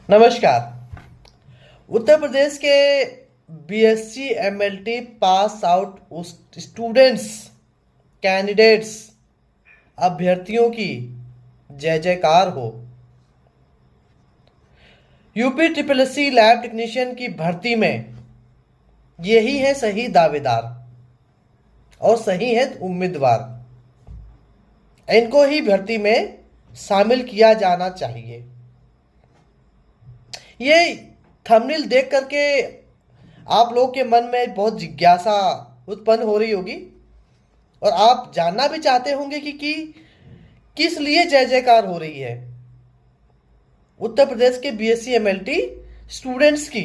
नमस्कार। उत्तर प्रदेश के BSc MLT pass out students candidates अभ्यर्थियों की जय जयकार हो। UP triple SC lab technician की भर्ती में यही है सही दावेदार और सही है उम्मीदवार। इनको ही भर्ती में शामिल किया जाना चाहिए। ये थंबनेल देख करके आप लोग के मन में बहुत जिज्ञासा उत्पन्न हो रही होगी और आप जानना भी चाहते होंगे कि किस लिए जय जयकार हो रही है उत्तर प्रदेश के बीएससी एमएलटी स्टूडेंट्स की,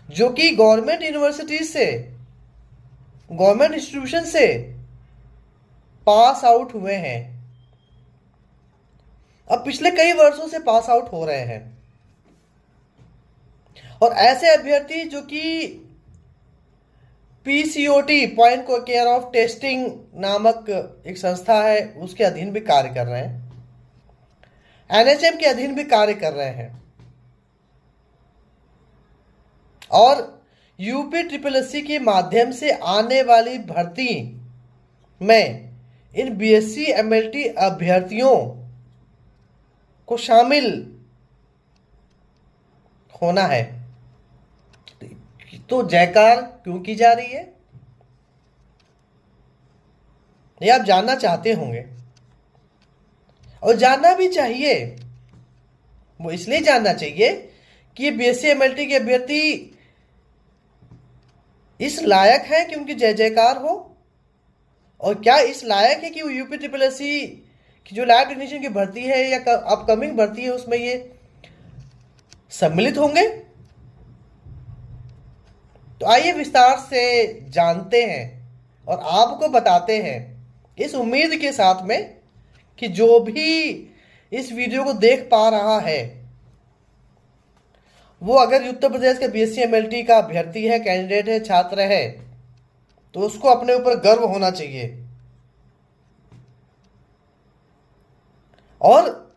जो कि गवर्नमेंट यूनिवर्सिटी से, गवर्नमेंट इंस्टीट्यूशन से पास आउट हुए हैं। अब पिछले कई वर्षों से पास आउट हो रहे हैं और ऐसे अभ्यर्थी जो कि पीसीओटी पॉइंट को केयर ऑफ टेस्टिंग नामक एक संस्था है उसके अधीन भी कार्य कर रहे हैं, एनएचएम के अधीन भी कार्य कर रहे हैं और यूपी ट्रिपल एससी के माध्यम से आने वाली भर्ती में इन बीएससी एमएलटी अभ्यर्थियों को शामिल होना है। तो जयकार क्यों की जा रही है ये आप जानना चाहते होंगे और जानना भी चाहिए। वो इसलिए जानना चाहिए कि ये बीएससी एमएलटी के अभ्यर्थी इस लायक हैं कि उनकी जय जयकार हो, और क्या इस लायक है कि वो यूपी ट्रिपल एससी की जो लैब टेक्नीशियन की भर्ती है या अपकमिंग भर्ती है उसमें ये सम्मिलित होंगे। तो आइए विस्तार से जानते हैं और आपको बताते हैं इस उम्मीद के साथ में कि जो भी इस वीडियो को देख पा रहा है वो अगर उत्तर प्रदेश के बीएससी एमएलटी का अभ्यर्थी है, कैंडिडेट है, छात्र है, तो उसको अपने ऊपर गर्व होना चाहिए और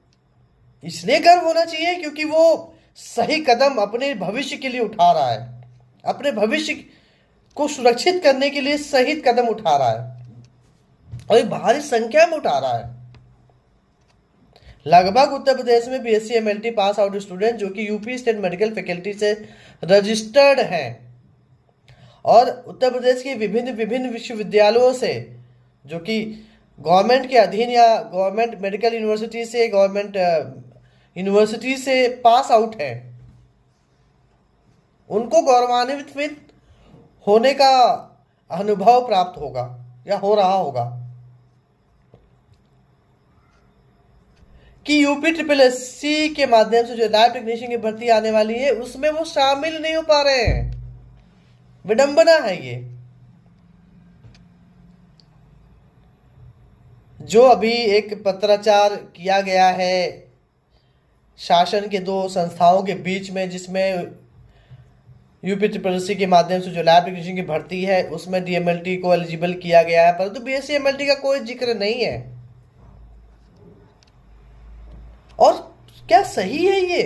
इसलिए गर्व होना चाहिए क्योंकि वो सही कदम अपने भविष्य के लिए उठा रहा है, अपने भविष्य को सुरक्षित करने के लिए सही कदम उठा रहा है और एक भारी संख्या में उठा रहा है। लगभग उत्तर प्रदेश में BSc MLT pass out student जो कि यूपी स्टेट मेडिकल फैकल्टी से रजिस्टर्ड हैं और उत्तर प्रदेश के विभिन्न विभिन्न विश्वविद्यालयों से जो कि गवर्नमेंट के अधीन या गवर्नमेंट मेडिकल यूनिवर्सिटी से, गवर्नमेंट यूनिवर्सिटी से पास आउट है, उनको गौरवान्वित होने का अनुभव प्राप्त होगा या हो रहा होगा कि यूपी ट्रिपल एससी के माध्यम से जो लैब टेक्नीशियन की भर्ती आने वाली है उसमें वो शामिल नहीं हो पा रहे हैं। विडंबना है ये। जो अभी एक पत्राचार किया गया है शासन के दो संस्थाओं के बीच में, जिसमें यूपी ट्रिपल एससी के माध्यम से जो लैब टेक्नीशियन की भर्ती है उसमें डीएमएलटी को एलिजिबल किया गया है, परंतु बीएससी एमएलटी का कोई जिक्र नहीं है। और क्या सही है ये?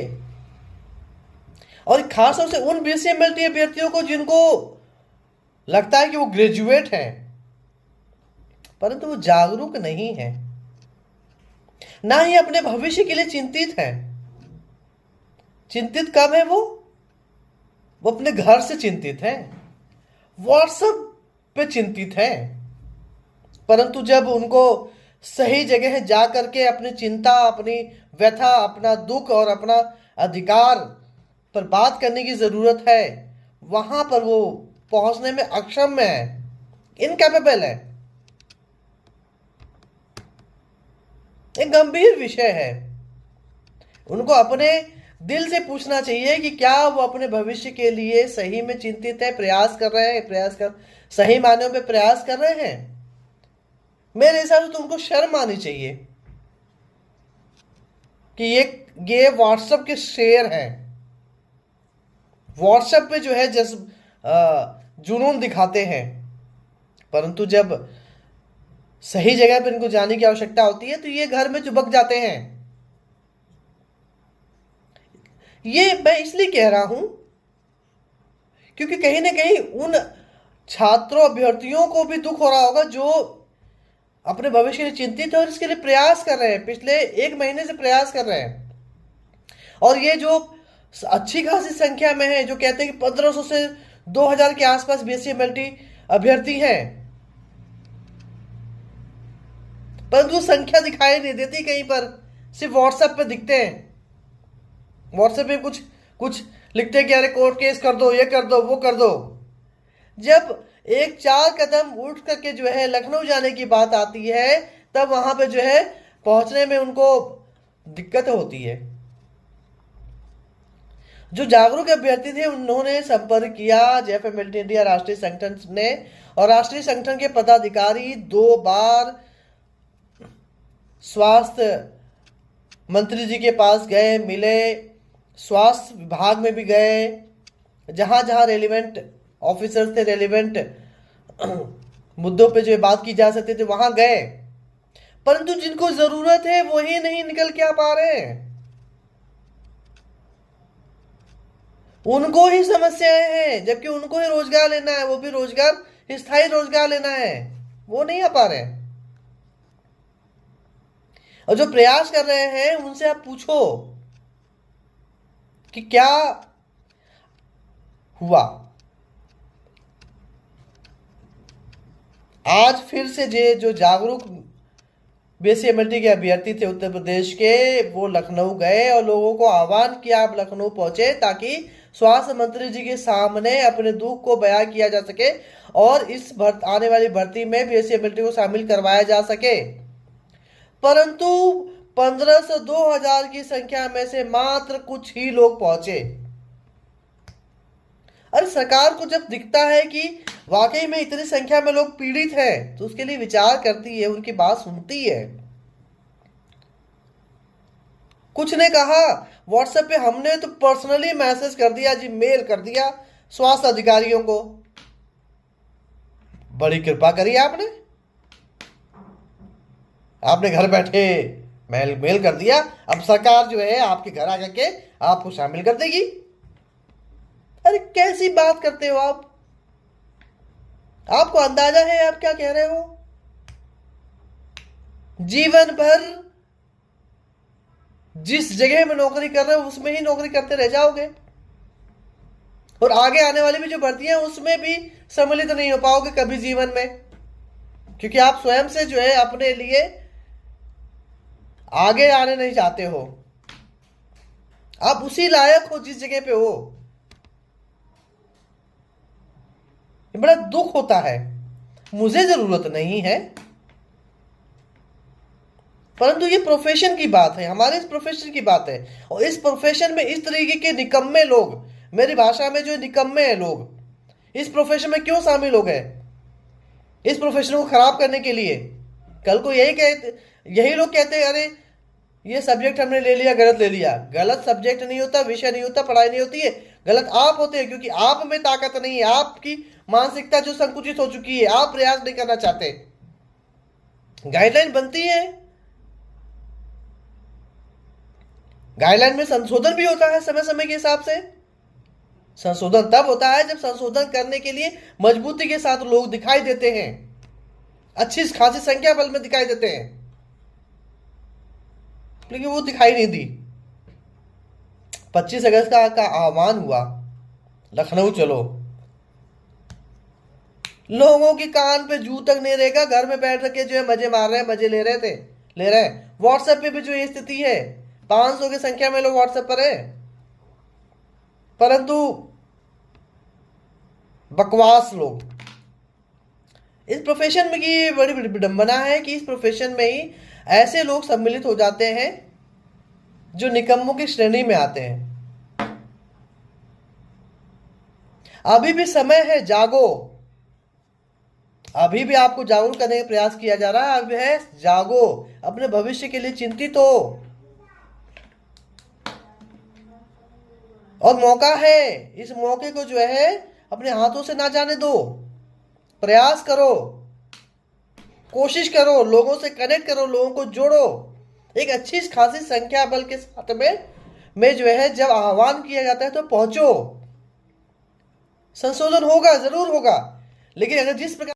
और खास तौर से उन बीएससी एमएलटी अभ्यर्थियों को जिनको लगता है कि वो ग्रेजुएट हैं परंतु वो जागरूक नहीं है, ना ही अपने भविष्य के लिए चिंतित है। चिंतित कब है वो अपने घर से चिंतित है, व्हाट्सएप पे चिंतित है, परंतु जब उनको सही जगह जा करके अपनी चिंता, अपनी व्यथा, अपना दुख और अपना अधिकार पर बात करने की जरूरत है, वहां पर वो पहुंचने में अक्षम है, इनकैपेबल है। एक गंभीर विषय है। उनको अपने दिल से पूछना चाहिए कि क्या वो अपने भविष्य के लिए सही में चिंतित है, प्रयास कर रहे हैं, सही मायनों में प्रयास कर रहे हैं। मेरे हिसाब से तुमको शर्म आनी चाहिए कि ये व्हाट्सएप के शेयर हैं, व्हाट्सएप पे जो है जुनून दिखाते हैं, परंतु जब सही जगह पर इनको जाने की आवश्यकता होती है तो ये घर में चुपक जाते हैं। ये मैं इसलिए कह रहा हूं क्योंकि कहीं ना कहीं उन छात्रों अभ्यर्थियों को भी दुख हो रहा होगा जो अपने भविष्य के लिए चिंतित है और इसके लिए प्रयास कर रहे हैं, पिछले 1 महीने से प्रयास कर रहे हैं। और ये जो अच्छी खासी संख्या में है, जो कहते हैं कि 1500 से 2000 के आसपास BSc-MLT अभ्यर्थी हैं, परंतु संख्या दिखाई नहीं देती कहीं पर, सिर्फ व्हाट्सएप पे दिखते हैं। व्हाट्सएप पे कुछ कुछ लिखते हैं कि अरे कोर्ट केस कर दो, ये कर दो, वो कर दो। जब एक 4 कदम उठ करके जो है लखनऊ जाने की बात आती है, तब वहां पे जो है पहुंचने में उनको दिक्कत होती है। जो जागरूक अभ्यर्थी थे उन्होंने संपर्क किया JFMLT इंडिया राष्ट्रीय संगठन ने, और राष्ट्रीय संगठन के पदाधिकारी 2 बार स्वास्थ्य मंत्री जी के पास गए, मिले, स्वास्थ्य विभाग में भी गए, जहां जहां रेलिवेंट ऑफिसर्स थे, रेलिवेंट मुद्दों पे जो बात की जा सकती थी वहां गए, परंतु जिनको जरूरत है वही नहीं निकल के आ पा रहे हैं। उनको ही समस्याएं हैं, जबकि उनको ही रोजगार लेना है, वो भी रोजगार, स्थायी रोजगार लेना है, वो नहीं आ पा रहे हैं। और जो प्रयास कर रहे हैं उनसे आप पूछो कि क्या हुआ। आज फिर से जो जागरूक BSc-MLT के अभ्यर्थी थे उत्तर प्रदेश के, वो लखनऊ गए और लोगों को आह्वान किया आप लखनऊ पहुंचे, ताकि स्वास्थ्य मंत्री जी के सामने अपने दुख को बयां किया जा सके और इस आने वाली भर्ती में BSc-MLT को शामिल करवाया जा सके। परंतु 15 से 2000 की संख्या में से मात्र कुछ ही लोग पहुंचे। अरे सरकार को जब दिखता है कि वाकई में इतनी संख्या में लोग पीड़ित हैं, तो उसके लिए विचार करती है, उनकी बात सुनती है। कुछ ने कहा व्हाट्सएप पे, हमने तो पर्सनली मैसेज कर दिया जी, मेल कर दिया स्वास्थ्य अधिकारियों को। बड़ी कृपा करी आपने घर बैठे मेल कर दिया, अब सरकार जो है आपके घर आकर के आपको शामिल कर देगी। अरे कैसी बात करते हो आप? आपको अंदाजा है आप क्या कह रहे हो? जीवन भर जिस जगह में नौकरी कर रहे हो उसमें ही नौकरी करते रह जाओगे, और आगे आने वाली भी जो भर्तियां उसमें भी सम्मिलित नहीं हो पाओगे कभी जीवन में, क्योंकि आप स्वयं से जो है अपने लिए आगे आने नहीं चाहते हो। आप उसी लायक हो जिस जगह पे हो। बड़ा दुख होता है। मुझे जरूरत नहीं है, परंतु ये प्रोफेशन की बात है, हमारे इस प्रोफेशन की बात है, और इस प्रोफेशन में इस तरीके के निकम्मे लोग, मेरी भाषा में जो निकम्मे हैं लोग, इस प्रोफेशन में क्यों शामिल हो गए? इस प्रोफेशन को खराब करने के लिए। कल को यही लोग कहते हैं अरे ये सब्जेक्ट हमने ले लिया, गलत ले लिया। गलत सब्जेक्ट नहीं होता, विषय नहीं होता, पढ़ाई नहीं होती है, गलत आप होते हैं, क्योंकि आप में ताकत नहीं है, आपकी मानसिकता जो संकुचित हो चुकी है, आप प्रयास नहीं करना चाहते। गाइडलाइन बनती है, गाइडलाइन में संशोधन भी होता है समय समय के हिसाब से। संशोधन तब होता है जब संशोधन करने के लिए मजबूती के साथ लोग दिखाई देते हैं, अच्छी खासी संख्या बल में दिखाई देते हैं, लेकिन वो दिखाई नहीं दी। 25 अगस्त का आह्वान हुआ, लखनऊ चलो, लोगों की कान पे जू तक नहीं रहेगा, घर में बैठ के जो है मजे मार रहे हैं, मजे ले रहे हैं। व्हाट्सएप पे भी जो ये स्थिति है, 500 की संख्या में लोग व्हाट्सएप पर है, परंतु बकवास लोग। इस प्रोफेशन में की बड़ी विडंबना है कि इस प्रोफेशन में ही ऐसे लोग सम्मिलित हो जाते हैं जो निकम्मों की श्रेणी में आते हैं। अभी भी समय है, जागो। अभी भी आपको जागरूक करने का प्रयास किया जा रहा है, अभी है, जागो, अपने भविष्य के लिए चिंतित हो, और मौका है, इस मौके को जो है अपने हाथों से ना जाने दो। प्रयास करो, कोशिश करो, लोगों से कनेक्ट करो, लोगों को जोड़ो, एक अच्छी खासी संख्या बल के साथ में में जो है जब आह्वान किया जाता है तो पहुंचो। संशोधन होगा, जरूर होगा, लेकिन अगर जिस प्रकार